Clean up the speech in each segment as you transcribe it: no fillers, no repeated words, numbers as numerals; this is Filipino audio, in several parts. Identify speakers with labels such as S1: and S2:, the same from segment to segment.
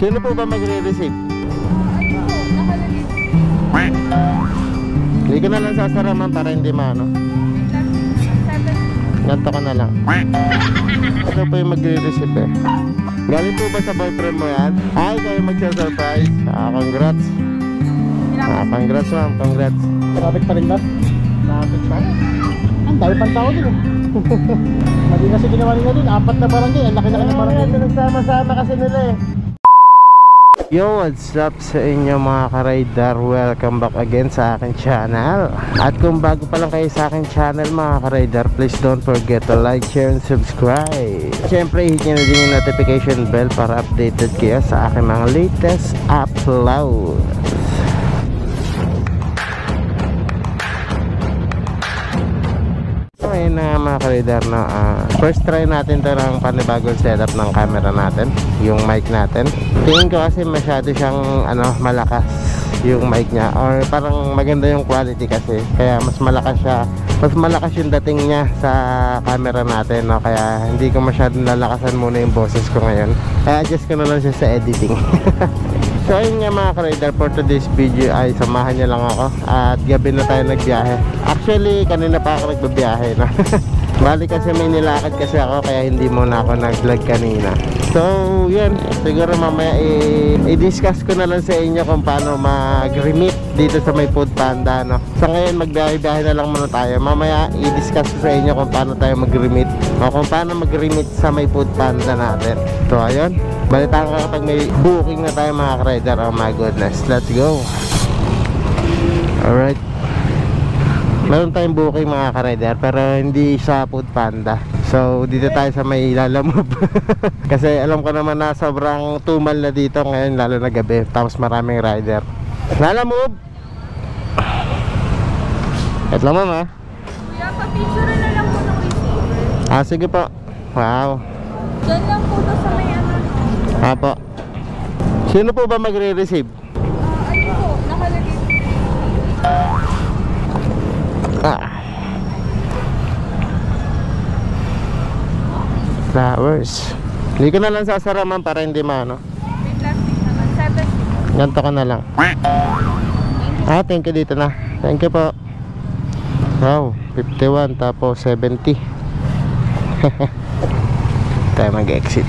S1: Sino po ba magre-receive? Hindi ko na lang sasaraman para hindi maano. Ganto ka na lang. Ito po yung magre-receive eh. Galing po ba sa boyfriend mo yan? Ay, kayo magsa-surprise. Congrats. Congrats ma'am, congrats.
S2: Traffic pa rin ba? Traffic pa? Ang dami pang tao din eh. Mali kasi ginawa nila dun, 4 na barangay. Ang laki-laki na barangay.
S1: Nagsama-sama kasi nila eh. Yo, what's up sa inyo mga ka-rider? Welcome back again sa aking channel. At kung bago pa lang kayo sa aking channel mga ka-rider, please don't forget to like, share, and subscribe. Siyempre, hit nyo na din yung notification bell para updated kayo sa aking mga latest upload. Ngayon na mga ka-rider na first try natin to ng panibagong setup ng camera natin, yung mic natin. Tingin ko kasi masyado siyang malakas yung mic niya, or parang maganda yung quality kasi, kaya mas malakas siya, mas malakas yung dating niya sa camera natin, no? Kaya hindi ko masyadong lalakasan muna yung boses ko ngayon, kaya adjust ko na lang siya sa editing. So ayun nga mga ka-rider, for today's video ay samahan niyo lang ako at gabi na tayo nagbiyahe. Actually kanina pa ako nagbabiyahe na. Bali kasi may nilakad kasi ako, kaya hindi muna ako nag-vlog kanina. So yun, siguro mamaya i-discuss ko na lang sa inyo kung paano mag-remit dito sa may Food Panda, no? Sa ngayon magbiyahe-biyahe na lang muna tayo. Mamaya i-discuss ko sa inyo kung paano tayo mag-remit, o kung paano mag-remit sa may Food Panda natin. So ayun, balitaan ka kapag may booking na tayo mga ka-rider. Oh my goodness, let's go. Alright, meron tayong booking mga ka-rider, pero hindi sa Food Panda. So dito tayo sa may Lalamove. Kasi alam ko naman na sobrang tumal na dito ngayon, lalo na gabi, tapos maraming rider. Lalamove! Wait lang ma'am ha.
S3: Kuya, pa-picture na lang po ng receiver.
S1: Sige po. Wow.
S3: Diyan lang po to sa may
S1: Po. Sino po ba magre-receive?
S3: po, nakalagay.
S1: Flowers. Hindi ko na lang sasaraman para hindi maano.
S3: May plastic naman, 7.
S1: Ganto ka na lang. Thank you dito na. Thank you po. Wow, 51 tapos 70. Tayo mag-exit.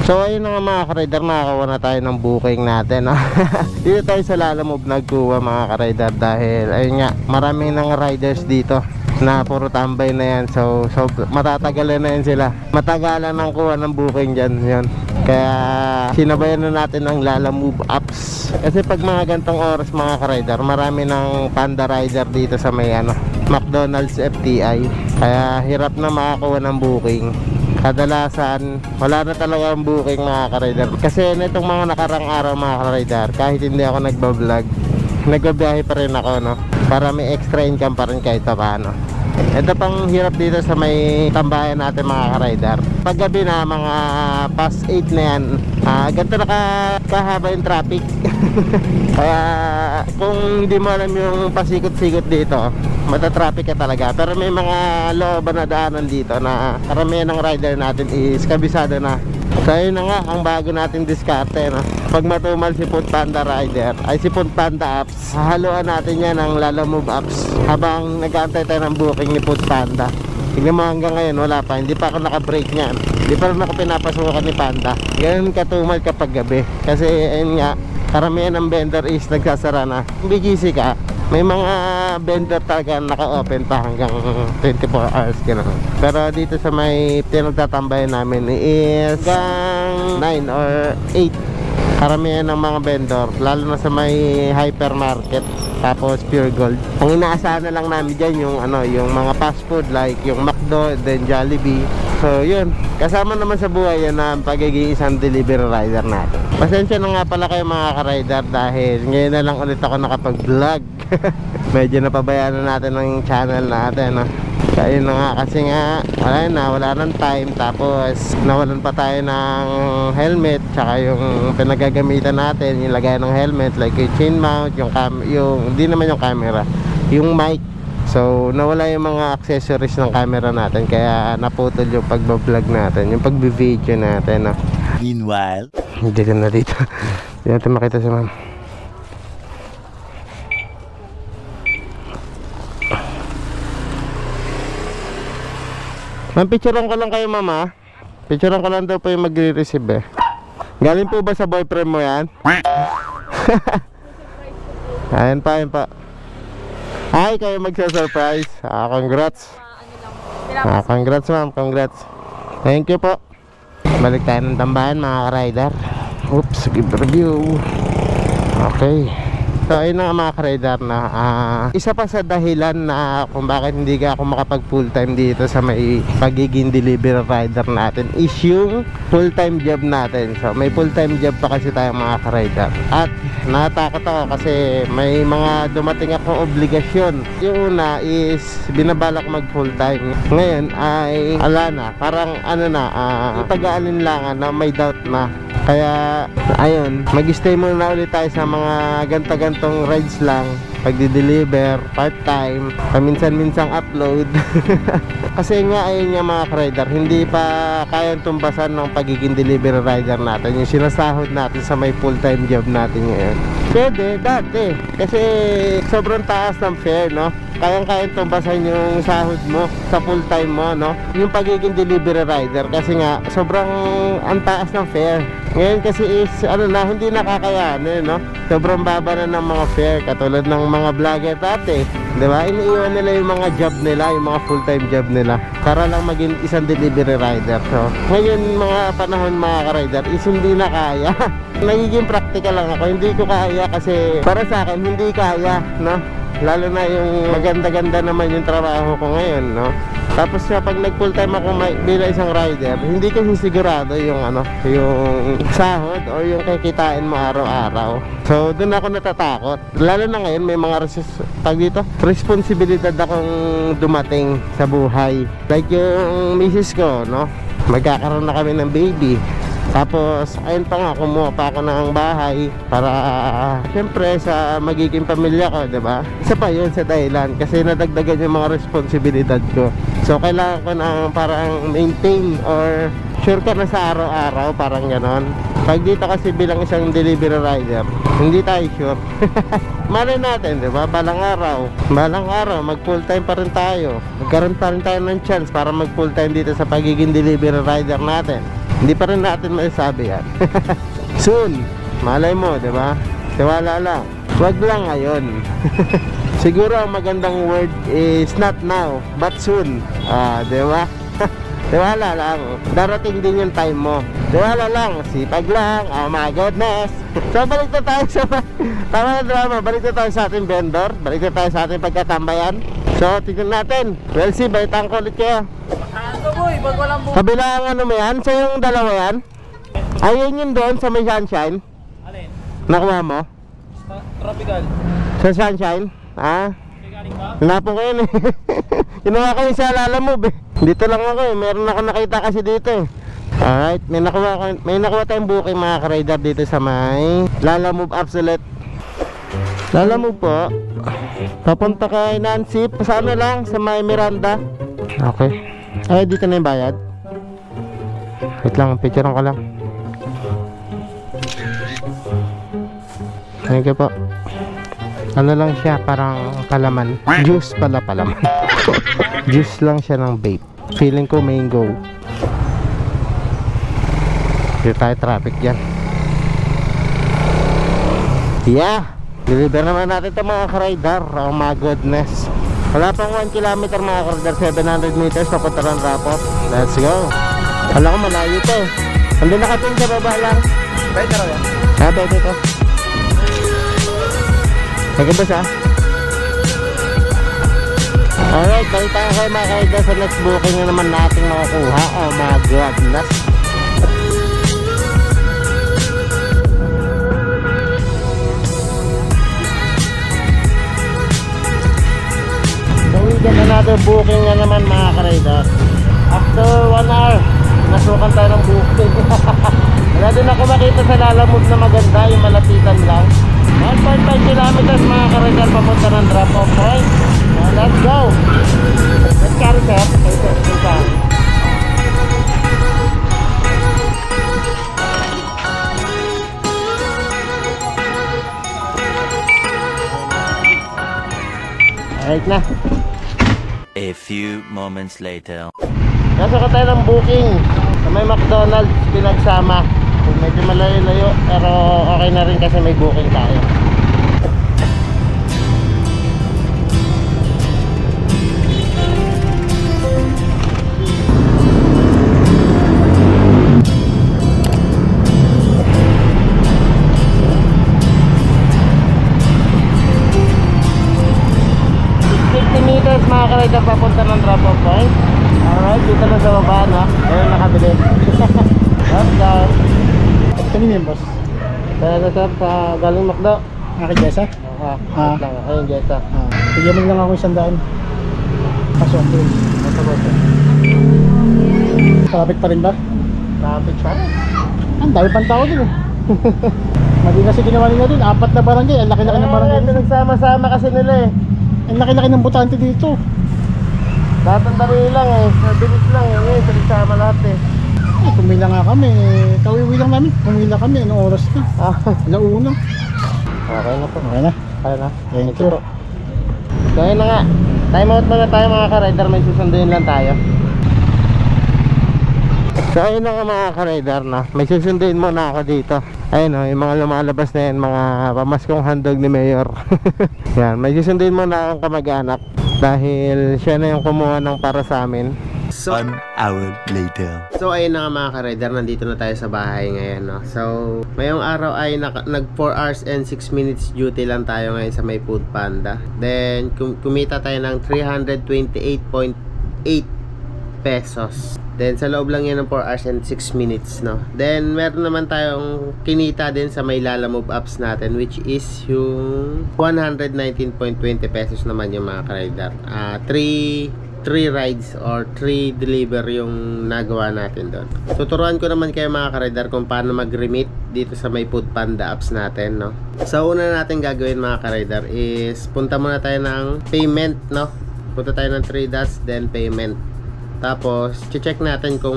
S1: So ayun na nga mga ka-rider, nakakuha na tayo ng booking natin, no? Dito tayo sa Lalamove nagkuha mga ka-rider, dahil ayun nga, maraming nang riders dito na puro tambay na yan. So matatagalan na yan sila. Matagalan ng kuha ng booking dyan yun. Kaya sinabayan na natin ng Lalamove apps. Kasi pag mga gantong oras mga ka-rider, marami ng Panda rider dito sa may McDonald's FTI. Kaya hirap na makakuha ng booking. Kadalasan wala na talaga ang booking mga ka-rider. Kasi nitong mga nakarang araw mga ka-rider, kahit hindi ako nagbablog, nagbabiyahe pa rin ako, no? Para may extra income pa rin kahit paano. Ito pang hirap dito sa may tambayan natin mga ka-rider. Pag gabi na mga past 8 na yan, ganito na kahaba yung traffic. Kaya kung hindi mo alam yung pasikot-sikot dito, matatraffic ka talaga. Pero may mga looban na daanan dito na karamihan ng rider natin is kabisado na. So yun na nga, ang bago natin diskarte, no? Pag matumal si Food Panda rider, ay si Food Panda apps, haluan natin yan ng Lalamove apps habang nag-aantay tayo ng booking ni Food Panda. Tingnan mo hanggang ngayon wala pa, hindi pa ako naka-break niyan, hindi pa rin ako pinapasukan ni Panda. Ganun katumal kapag gabi. Kasi ayun nga, karamihan ng vendor is nagsasara na. Kung BGC ka, may mga vendor talaga naka-open pa hanggang 24 hours gano'n. Pero dito sa may pinagtatambayan namin is hanggang 9 or 8. Karamihan ng mga vendor, lalo na sa may hypermarket, tapos Pure Gold. Ang inaasahan na lang namin dyan yung yung mga fast food like yung McDo, then Jollibee. So yun, kasama naman sa buhay yan na pagiging isang delivery rider natin. Pasensya na nga pala kayo mga ka-rider, dahil ngayon na lang ulit ako nakapag-vlog. Medyo napabayaan na natin ng channel natin, no? Kaya yun na nga, kasi nga wala nang time, tapos nawalan pa tayo ng helmet, tsaka yung pinagagamitan natin, yung lagay ng helmet like yung chin mount, hindi naman yung camera, yung mic. So nawala yung mga accessories ng camera natin, kaya naputol yung pagbablog natin, yung pagbi-video natin, no?
S4: Meanwhile,
S1: dilim na dito. Hindi natin makita si ma'am. Ma'am, picturean ko lang kayo, mama. Picturean ko lang daw po yung magre-receive eh. Galing po ba sa boyfriend mo yan? Ayan pa, ayan pa. Ay, kayo magsa-surprise. Congrats. Congrats ma'am, congrats. Thank you po. Balik tayo ng tambahan mga ka-rider. Oops, give review. Okay. So ayun na mga ka-rider na isa pa sa dahilan na kung bakit hindi ka ako makapag full time dito sa may pagiging delivery rider natin is yung full time job natin. So may full time job pa kasi tayo mga ka-rider. At natakot ako kasi may mga dumating akong obligasyon. Yung una is binabalak mag full time. Ngayon ay ala na, parang ano na, pag-aalinlangan na may doubt na. Kaya ayun, mag-stay muna ulit tayo sa mga gantong rides lang, pagdi-deliver, part-time, paminsan-minsang upload. Kasi nga ayun nga mga ka-rider, hindi pa kayang tumbasan ng pagiging delivery rider natin, yung sinasahod natin sa may full-time job natin ngayon. Pwede, dati, kasi sobrang taas ng fare, no? Kayang-kayang tumbasan yung sahod mo sa full-time mo, no? Yung pagiging delivery rider, kasi nga sobrang ang taas ng fare. Ngayon kasi is ano na, hindi nakakayanin, no? Sobrang baba na ng mga fare, katulad ng mga vlogger dati, di ba? Iniiwan nila yung mga job nila, yung mga full-time job nila para lang maging isang delivery rider. So ngayon mga panahon mga ka-rider is hindi na kaya. Nagiging practical lang ako, hindi ko kaya kasi para sa akin hindi kaya, no? Lalo na yung maganda-ganda naman yung trabaho ko ngayon, no? Tapos pag nag full time ako bilang isang rider, hindi ko sigurado yung ano, yung sahod o yung kikitain mo araw-araw. So doon ako natatakot. Lalo na ngayon may mga responsibilidad akong dumating sa buhay. Like yung misis ko, no? Magkakaroon na kami ng baby. Tapos ayun pa nga, kumuha pa ako ng bahay para siyempre sa magiging pamilya ko, diba? Isa pa yun sa dahilan kasi nadagdagan yung mga responsibilidad ko. So kailangan ko ng parang maintain or sure ka na sa araw-araw, parang ganon. Pag dito kasi bilang isang delivery rider, hindi tayo sure. Malay natin, diba? Balang araw mag full time pa rin tayo. Magkaroon pa rin tayo ng chance para mag full time dito sa pagiging delivery rider natin. Hindi pa rin natin maisabi yan. Soon, malay mo, diba? Tiwala lang. Wag lang ngayon. Siguro ang magandang word is not now, but soon. Diba? Tiwala lang. Darating din yung time mo. Tiwala lang. Sipag lang. Oh my goodness. So balik na tayo sa tama na drama. Balik na tayo sa ating vendor. Balik na tayo sa ating pagkatambayan. So tignan natin. Well, see, balitaan ko ulit kayo. Kabilang ano mo yan? Sa yung dalawa yan? Ayun yun doon sa may sunshine.
S2: Alin?
S1: Nakuha mo?
S2: Tropical.
S1: Sa sunshine? Hanapo ko yun eh. Kinuha ko yung sa Lalamove eh. Dito lang ako eh. Meron ako nakita kasi dito eh. Alright, may nakuha tayong booking mga ka-rider dito sa may Lalamove Absolute. Lalamove po. Papunta kay Nancy. Sa ano lang? Sa may Miranda. Okay. Ay, dito na yung bayad. Wait lang, picturean ko lang. Thank you po. Ano lang siya, parang palaman. Juice pala, palaman. Juice lang siya ng vape. Feeling ko mango. Dito tayo traffic dyan. Yeah! Deliver naman natin ito mga ka-rider. Oh my goodness. Wala pang 1 kilometer mga ka-rider, 700 meters papunta ng drop-off. Let's go. Wala ko malayo ito eh. Andun nakating sa baba lang.
S2: Pwede raw yan?
S1: Pwede ito. Maganda siya. Alright, balik tayo kayo mga ka-rider sa next booking na naman nating makukuha. Oh my goodness. Get another booking na naman mga ka-rider. After 1 hour, nasukan tayo ng booking. Wala din ako makita sa Lalamove na maganda, yung malapitan lang. 1.5 kilometers mga ka-rider papunta ng drop-off point. Let's go. Let's carry sir. Let's carry. Alright na.
S4: A few moments later.
S1: Nasa ka tayo ng booking sa may McDonald's pinagsama. Kung medyo malayo-layo pero okay na rin kasi may booking tayo. Mga ka-rider papunta ng drop-off point. Alright, dito na sa baba, no? Ayun, nakabili. Let's go.
S2: Kanina yung boss?
S1: Kaya sir, sa galing Macdo.
S2: Akin Jessa?
S1: Wait lang. Ayun, Jetta.
S2: Bigyan mo lang ako 100. Pasok ko.
S1: Ito ba ito?
S2: Traffic pa rin ba?
S1: Traffic pa rin.
S2: Ang dami pang tao din eh. Mali kasi ginawa nila dun, 4 na barangay. Ang laki-laki ng barangay.
S1: Pinagsama-sama kasi nila eh.
S2: Ang laki-laki ng butante dito.
S1: Lahat ang dali lang eh. Mabilis lang eh. Ngayon, pinagsama lahat eh.
S2: Pumila nga kami. Kawiwi lang namin. Pumila kami. Anong oras na? Alauna.
S1: Okay na po.
S2: Okay na.
S1: Kaya na.
S2: Thank you.
S1: So ayun na nga. Time out muna tayo mga ka-rider. May susunduin lang tayo. So ayun na nga mga ka-rider na. May susunduin muna ako dito. Ayun o, yung mga lumalabas na yan, mga pamaskong handog ni Mayor. Yan, may susunduin muna akong kamag-anak dahil siya na yung kumuha ng para sa amin.
S4: 1 hour later.
S1: So ayun na nga mga ka-rider, nandito na tayo sa bahay ngayon, no? So ngayong araw ay nag 4 hours and 6 minutes duty lang tayo ngayon sa may Food Panda. Then kumita tayo ng 328.8 pesos. Then sa loob lang yan ng 4 hours and 6 minutes, no? Then meron naman tayong kinita din sa may Lalamove apps natin, which is yung 119.20 pesos naman yung mga ka-rider. 3 rides or 3 deliver yung nagawa natin doon. Tuturuan ko naman kayo mga ka-rider kung paano mag-remit dito sa may Food Panda apps natin, no? So una natin gagawin mga ka-rider is punta muna tayo ng payment, no? Punta tayo ng 3 dots, then payment. Tapos check natin kung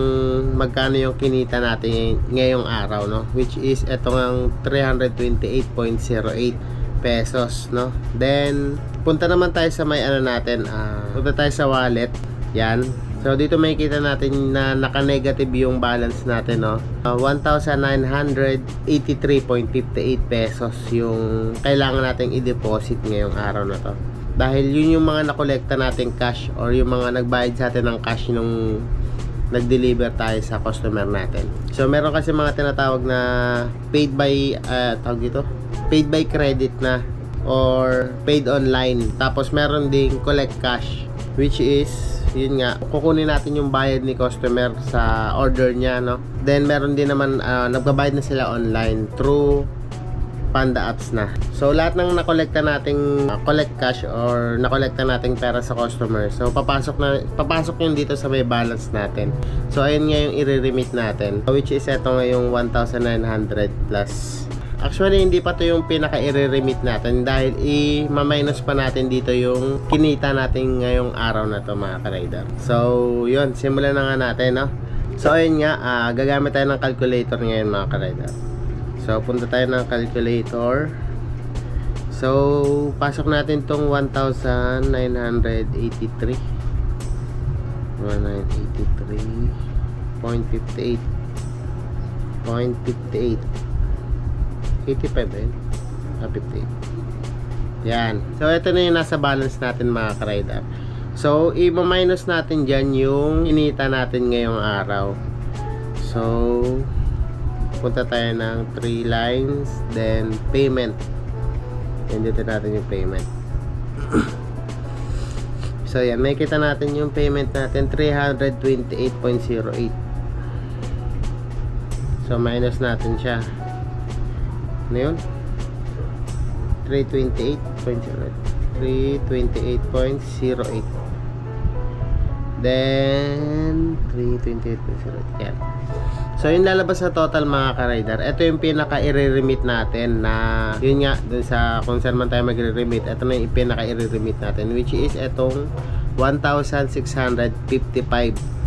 S1: magkano yung kinita natin ngayong araw, no? Which is eto ngang 328.08 pesos, no? Then punta naman tayo sa may ano natin, punta tayo sa wallet. Yan. So dito makikita natin na naka-negative yung balance natin, no? 1,983.58 pesos yung kailangan nating i-deposit ngayong araw na to. Dahil yun yung mga nakolekta nating cash or yung mga nagbayad sa atin ng cash nung nag-deliver tayo sa customer natin. So meron kasi mga tinatawag na paid by tawag dito, paid by credit na or paid online. Tapos meron ding collect cash, which is yun nga, kukunin natin yung bayad ni customer sa order niya, no? Then meron din naman nagbabayad na sila online through Panda apps na. So lahat ng nakolekta nating collect cash or nakolekta nating pera sa customer, so papasok yun dito sa may balance natin. So ayun nga yung i-remit natin, which is eto nga yung 1,900 plus. Actually hindi pa to yung pinaka i-remit natin dahil i-minus pa natin dito yung kinita natin ngayong araw na to mga ka-rider. So yun, simulan na nga natin, no? So ayun nga, gagamit tayo ng calculator ngayon mga ka-rider. So punta tayo ng calculator. So pasok natin tong 1,983 1,983.58 0.58 85 eh 58. Yan. So ito na yung nasa balance natin mga ka-rider. So i-minus natin dyan yung inita natin ngayong araw. So punta tayo ng 3 lines, then payment. Pindutin natin yung payment. So yan, may kita natin yung payment natin 328.08. So minus natin siya. Ano yun? 328.08. Then 328.08. Yan. So yung lalabas sa total mga ka-rider, ito yung pinaka i-remit natin na yun nga, dun sa kung saan man tayo magre-remit, ito na yung pinaka i-remit natin, which is itong 1,655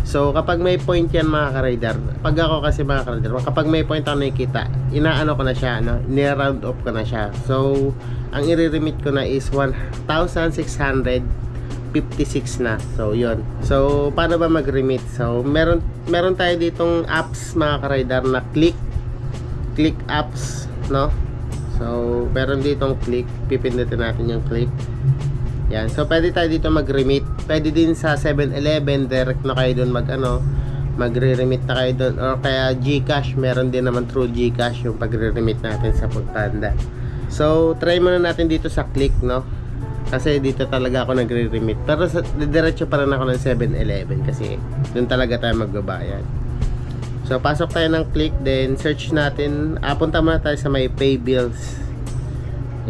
S1: So kapag may point yan mga ka-rider, pag ako kasi mga ka-rider, kapag may point ako nakikita, inaano ko na siya, ni-round off ko na siya. So ang i-remit ko na is 1,656 na. So yun. So paano ba mag-remit? So meron tayo ditong apps mga ka-rider na click apps, no? So meron ditong click, pipindutin natin yung click. Yan. So pwede tayo dito mag-remit. Pwede din sa 7-Eleven, direct na kayo doon magre-remit na kayo doon, or kaya GCash, meron din naman through GCash yung pagre-remit natin sa Foodpanda. So try muna natin dito sa click, no? Kasi dito talaga ako nagre-remit. Pero diretso pa rin ako ng 7-Eleven kasi doon talaga tayo magbabayad. So pasok tayo ng click, then search natin, punta muna tayo sa may pay bills.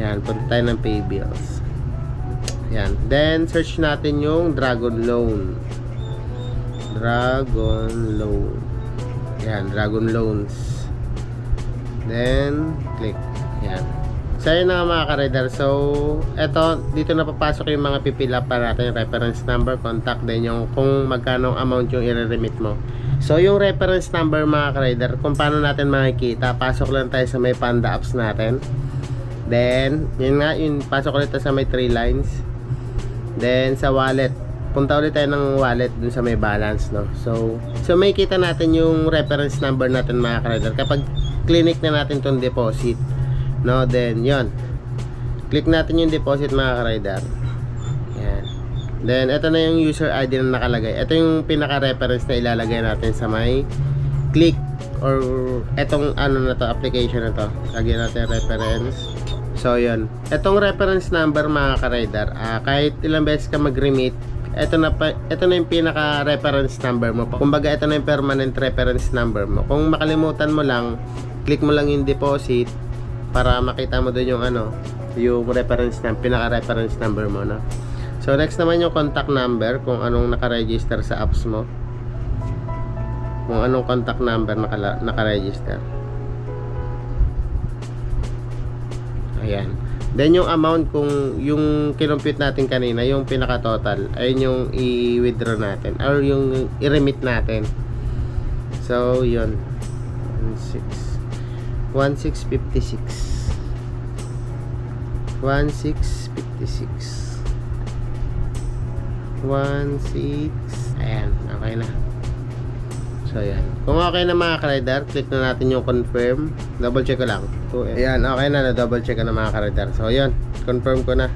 S1: Yan, punta tayo ng pay bills. Yan. Then search natin yung Dragon Loan. Yan, Dragon Loans. Then click. Yan. So yun na mga ka-rider. So eto, dito na papasok yung mga pipila pa natin, yung reference number, contact, then yung kung magkano amount yung i-remit mo. So yung reference number mga ka-rider, kung paano natin makikita, pasok lang tayo sa may Panda apps natin. Then yun nga, yun, pasok ulit sa may 3 lines. Then sa wallet, punta ulit tayo ng wallet dun sa may balance, no? So may kita natin yung reference number natin mga ka-rider kapag clinic na natin tong deposit, no? Then yon, click natin yung deposit mga ka-rider. Yan. Then ito na yung user ID na nakalagay. Ito yung pinaka-reference na ilalagay natin sa may click, or etong ano na to, application na to. Lagyan natin reference. So yun, etong reference number mga ka-rider, kahit ilang beses ka mag-remit, ito na yung pinaka reference number mo. Kumbaga ito na yung permanent reference number mo. Kung makalimutan mo lang, click mo lang yung deposit para makita mo doon yung yung reference number, pinaka reference number mo, no? So next naman yung contact number, kung anong naka-register sa apps mo, kung anong contact number naka-register. Ayan. Then yung amount, kung yung kinompute natin kanina, yung pinaka total, ayun yung i-withdraw natin or yung i-remit natin. So yun, 1656. 16. Ayan, okay na. So yan. Kung okay na mga ka-rider, click na natin yung confirm. Double check ko lang. Ayan, okay na, double check ko na mga ka-rider. So yan, confirm ko na.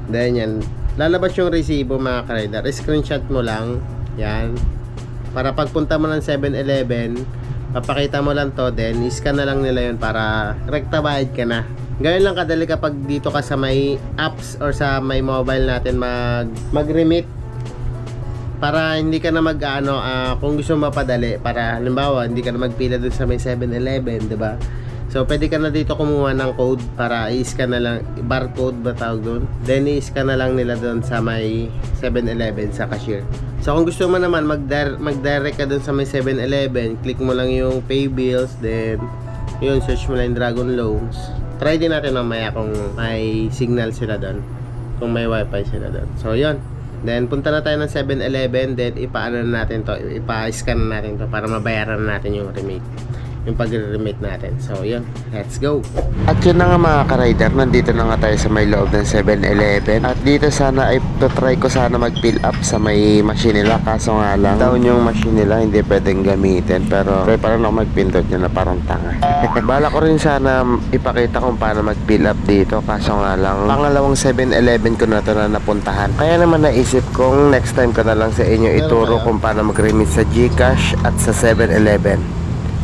S1: Then yan, lalabas yung resibo mga ka-rider. Screenshot mo lang. Yan. Para pagpunta mo ng 7-Eleven, papakita mo lang to, then iscan na lang nila yun para rekta bayad ka na. Gawin lang kadali kapag dito ka sa may apps or sa may mobile natin mag-remit, para hindi ka na kung gusto mo mapadali, para halimbawa hindi ka na magpila dun sa may 7-Eleven, diba? So pwede ka na dito kumuha ng code para i-scan na lang, barcode ba tawag doon, then i-scan na lang nila doon sa may 7-Eleven sa cashier. So kung gusto mo naman mag-direct ka doon sa may 7-Eleven, click mo lang yung pay bills, then yun, search mo lang yung Dragon Loans. Try din natin mamaya kung may signal sila doon, kung may wifi sila doon. So yun, then punta na tayo ng 7-Eleven, then ipa-ano natin to, ipa-scan natin to para mabayaran natin yung remit, yung pag-remit natin. So yun, let's go. At yun na nga mga ka-rider, nandito na nga tayo sa may loob ng 7-Eleven. At dito sana ay try ko sana mag-fill up sa may machine nila, kaso nga lang down yung machine nila, hindi pwedeng gamitin. Pero try pa rin ako magpindot nyo na parang tanga. Bala ko rin sana ipakita kung paano mag-fill up dito, kaso nga lang pangalawang 7-Eleven ko na to na napuntahan. Kaya naman naisip kong next time ko na lang sa inyo ituro kung paano mag-remit sa GCash at sa 7-Eleven.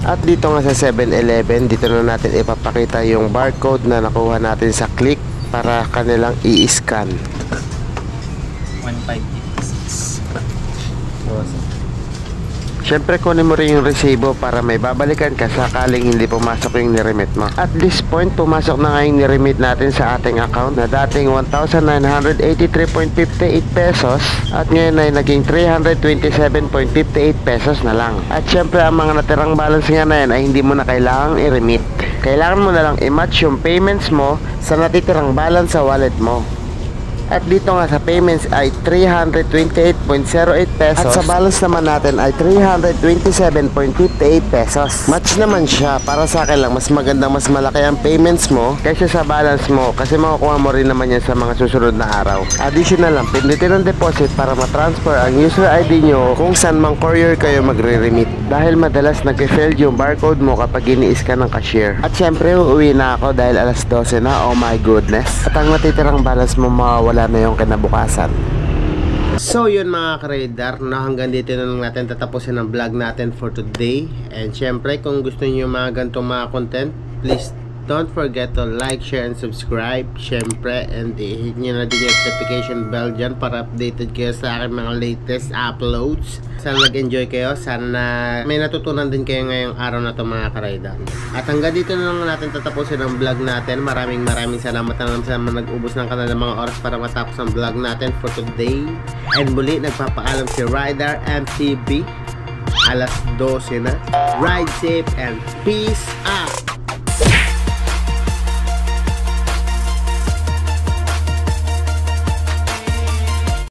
S1: At dito nga sa 7-Eleven, dito na natin ipapakita yung barcode na nakuha natin sa click para kanilang i-scan.
S2: 1556.
S1: Siyempre kunin mo rin yung resibo para may babalikan ka sakaling hindi pumasok yung niremit mo. At this point, pumasok na nga yung niremit natin sa ating account na dating 1,983.58 pesos at ngayon ay naging 327.58 pesos na lang. At siyempre ang mga natirang balance nga na yan ay hindi mo na kailangang i-remit. Kailangan mo na lang i-match yung payments mo sa natitirang balance sa wallet mo. At dito nga sa payments ay 328.08 pesos. At sa balance naman natin ay 327.58 pesos. Match naman siya. Para sa akin lang, mas magandang mas malaki ang payments mo kaysa sa balance mo kasi makukuha mo rin naman yan sa mga susunod na araw. Additional lang, pindutin ang deposit para matransfer ang user ID nyo kung saan mang courier kayo magre-remit. Dahil madalas nag-fail yung barcode mo kapag ini-scan ng cashier. At syempre, uuwi na ako dahil alas 12 na. Oh my goodness. At ang matitirang balance mo mawawala na yung kinabukasan. So yun mga ka-radar, hanggang dito na lang natin tatapusin ang vlog natin for today. And syempre kung gusto niyo mga ganitong mga content, please don't forget to like, share, and subscribe. Syempre, and i-hit nyo na din yung notification bell dyan para updated kayo sa aking mga latest uploads. Sana nag-enjoy kayo. Sana may natutunan din kayo ngayong araw na to mga ka-radar. At hanggang dito na lang natin tatapusin ang vlog natin. Maraming salamat na naman sa mga nag-ubos ng kanilang mga oras para matapos ang vlog natin for today. And muli, nagpapaalam si Rider MTV. Alas 12 na. Ride safe and peace out!